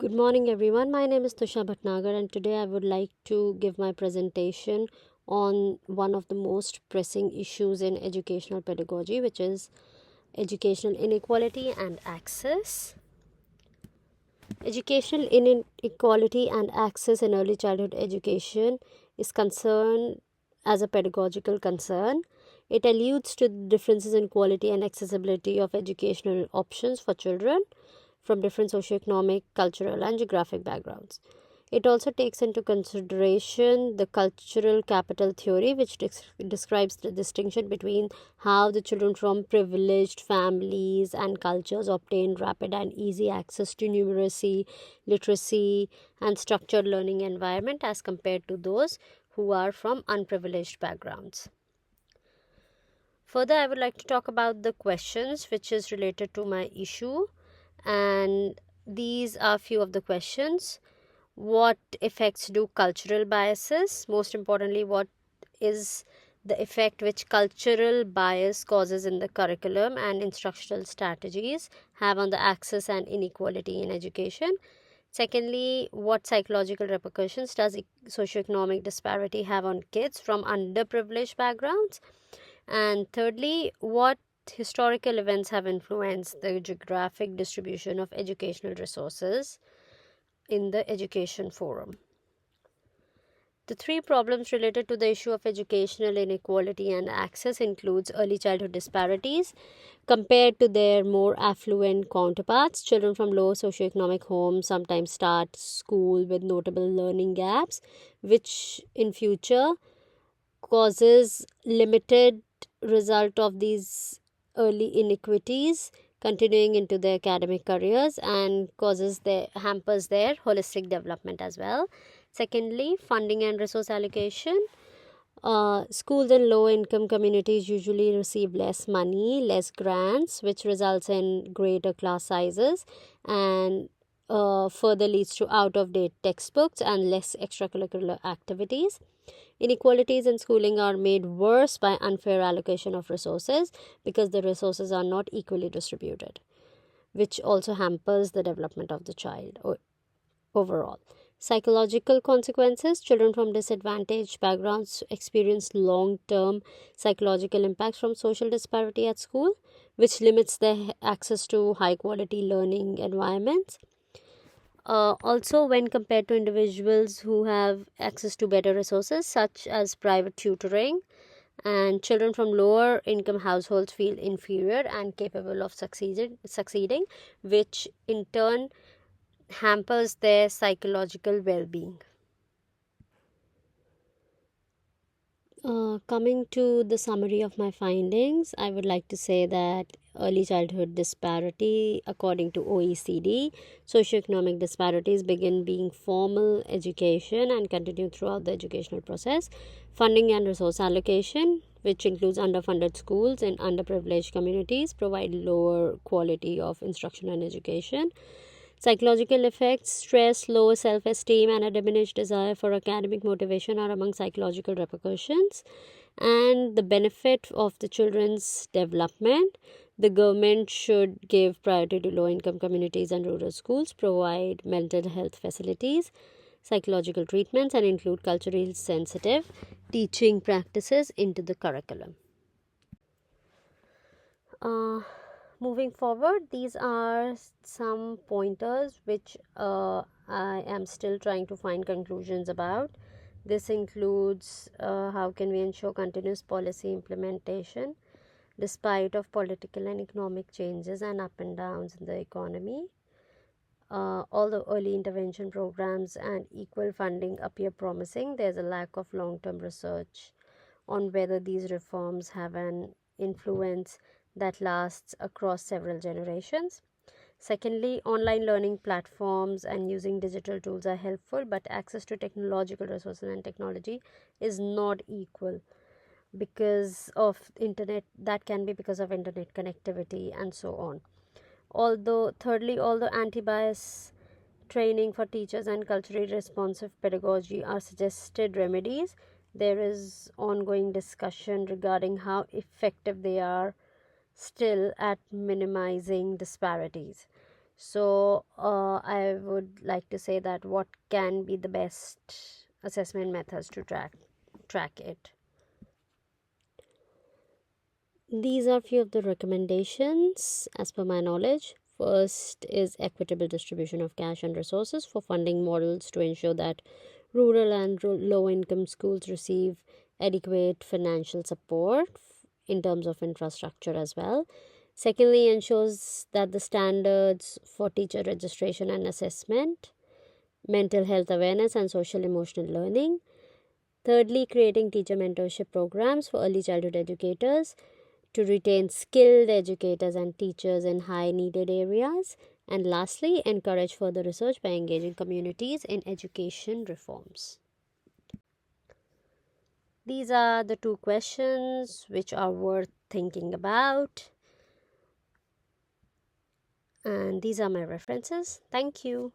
Good morning, everyone. My name is Tusha Bhatnagar, and today I would like to give my presentation on one of the most pressing issues in educational pedagogy, which is educational inequality and access. Educational inequality and access in early childhood education is concerned as a pedagogical concern. It alludes to differences in quality and accessibility of educational options for children from different socioeconomic, cultural, and geographic backgrounds. It also takes into consideration the cultural capital theory, which describes the distinction between how the children from privileged families and cultures obtain rapid and easy access to numeracy, literacy, and structured learning environment as compared to those who are from unprivileged backgrounds. Further, I would like to talk about the questions which is related to my issue, and these are few of the questions. What effects do cultural biases, most importantly, what is the effect which cultural bias causes in the curriculum and instructional strategies have on the access and inequality in education? Secondly, what psychological repercussions does socioeconomic disparity have on kids from underprivileged backgrounds? And thirdly, what historical events have influenced the geographic distribution of educational resources in the education forum? The three problems related to the issue of educational inequality and access includes early childhood disparities. Compared to their more affluent counterparts, children from low socioeconomic homes sometimes start school with notable learning gaps, which in future causes limited result of these early inequities continuing into their academic careers and hampers their holistic development as well. Secondly, funding and resource allocation. Schools in low income communities usually receive less money, less grants, which results in greater class sizes and further leads to out of date textbooks and less extracurricular activities. Inequalities in schooling are made worse by unfair allocation of resources because the resources are not equally distributed, which also hampers the development of the child overall. Psychological consequences. Children from disadvantaged backgrounds experience long term psychological impacts from social disparity at school, which limits their access to high quality learning environments. Also, when compared to individuals who have access to better resources such as private tutoring, and children from lower income households feel inferior and capable of succeeding, which in turn hampers their psychological well-being. Coming to the summary of my findings, I would like to say that early childhood disparity, according to OECD, socioeconomic disparities begin being formal education and continue throughout the educational process. Funding and resource allocation, which includes underfunded schools in underprivileged communities, provide lower quality of instruction and education. Psychological effects, stress, low self esteem, and a diminished desire for academic motivation are among psychological repercussions. And the benefit of the children's development, the government should give priority to low income communities and rural schools, provide mental health facilities, psychological treatments, and include culturally sensitive teaching practices into the curriculum. Moving forward, these are some pointers which I am still trying to find conclusions about. This includes how can we ensure continuous policy implementation despite of political and economic changes and up and downs in the economy. Although early intervention programs and equal funding appear promising, there's a lack of long-term research on whether these reforms have an influence that lasts across several generations. Secondly, online learning platforms and using digital tools are helpful, but access to technological resources and technology is not equal because of internet. That can be because of internet connectivity and so on. Although anti-bias training for teachers and culturally responsive pedagogy are suggested remedies, there is ongoing discussion regarding how effective they are still at minimizing disparities. So I would like to say that what can be the best assessment methods to track it. These are few of the recommendations as per my knowledge. First is equitable distribution of cash and resources for funding models to ensure that rural and low income schools receive adequate financial support in terms of infrastructure as well. Secondly, ensures that the standards for teacher registration and assessment, mental health awareness, and social emotional learning. Thirdly, creating teacher mentorship programs for early childhood educators to retain skilled educators and teachers in high needed areas. And lastly, encourage further research by engaging communities in education reforms. These are the two questions which are worth thinking about. And these are my references. Thank you.